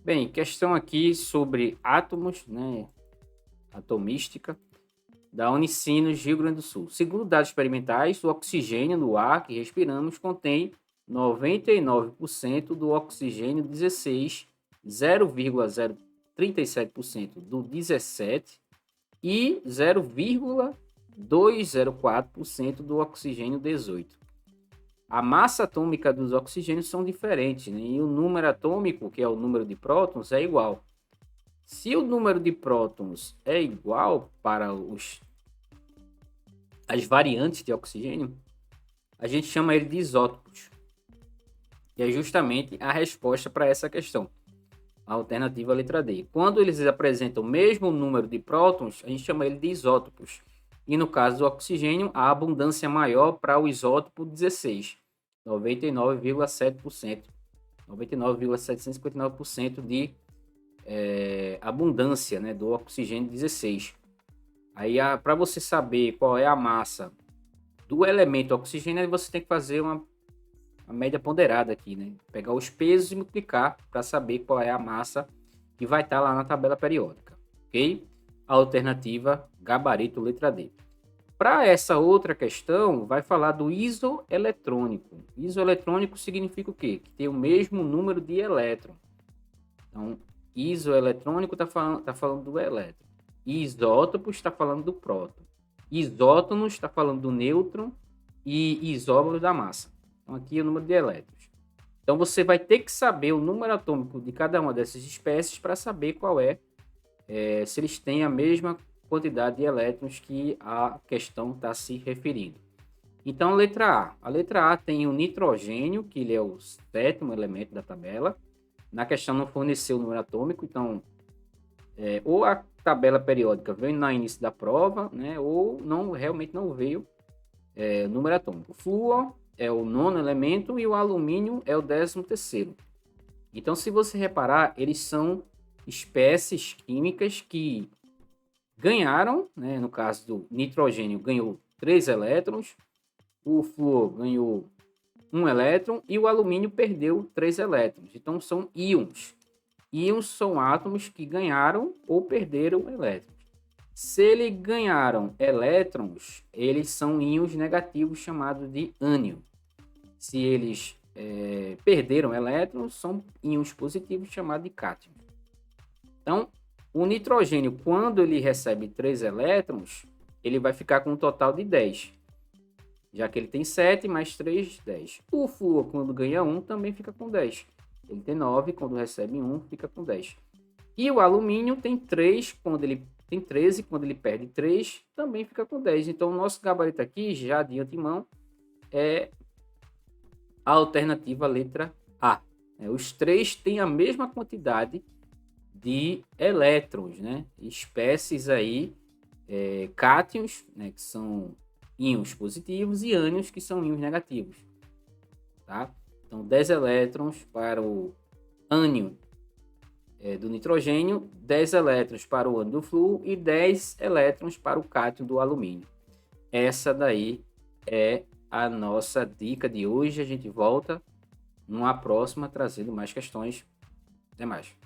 Bem, questão aqui sobre átomos, né? Atomística, da Unicinos, Rio Grande do Sul. Segundo dados experimentais, o oxigênio no ar que respiramos contém 99% do oxigênio 16, 0,037% do 17 e 0,204% do oxigênio 18. A massa atômica dos oxigênios são diferentes, né? E o número atômico, que é o número de prótons, é igual. Se o número de prótons é igual para as variantes de oxigênio, a gente chama ele de isótopos. E é justamente a resposta para essa questão. A alternativa letra D. Quando eles apresentam o mesmo número de prótons, a gente chama ele de isótopos. E no caso do oxigênio, a abundância maior para o isótopo 16, 99,7%, 99,759% de abundância, né, do oxigênio 16. Aí, para você saber qual é a massa do elemento oxigênio, aí você tem que fazer uma média ponderada aqui, né? Pegar os pesos e multiplicar para saber qual é a massa que vai estar lá na tabela periódica, ok? Alternativa, gabarito, letra D. Para essa outra questão, vai falar do isoeletrônico. Isoeletrônico significa o quê? Que tem o mesmo número de elétrons. Então, isoeletrônico está falando do elétron. Isótopos está falando do próton. Isótonos está falando do nêutron. E isóbaros da massa. Então, aqui é o número de elétrons. Então, você vai ter que saber o número atômico de cada uma dessas espécies para saber qual se eles têm a mesma quantidade de elétrons que a questão está se referindo. Então, letra A. A letra A tem o nitrogênio, que ele é o sétimo elemento da tabela. Na questão não forneceu o número atômico, então ou a tabela periódica veio no início da prova, né, ou realmente não veio número atômico. O flúor é o nono elemento e o alumínio é o 13º. Então, se você reparar, eles são espécies químicas que ganharam, né, no caso do nitrogênio, ganhou 3 elétrons, o flúor ganhou 1 elétron e o alumínio perdeu 3 elétrons. Então, são íons. Íons são átomos que ganharam ou perderam elétrons. Se eles ganharam elétrons, eles são íons negativos chamados de ânion. Se eles perderam elétrons, são íons positivos chamados de cátion. Então, o nitrogênio, quando ele recebe 3 elétrons, ele vai ficar com um total de 10. Já que ele tem 7 mais 3, 10. O flúor, quando ganha 1, também fica com 10. Ele tem 9, quando recebe 1, fica com 10. E o alumínio tem 3, quando ele tem 13, quando ele perde 3, também fica com 10. Então, o nosso gabarito aqui, já de antemão, é a alternativa letra A. Os três têm a mesma quantidade de elétrons, né? Espécies aí, cátions, né, que são íons positivos, e ânions, que são íons negativos. Tá? Então, 10 elétrons para o ânion do nitrogênio, 10 elétrons para o ânion do flúor e 10 elétrons para o cátion do alumínio. Essa daí é a nossa dica de hoje. A gente volta numa próxima trazendo mais questões. Até mais.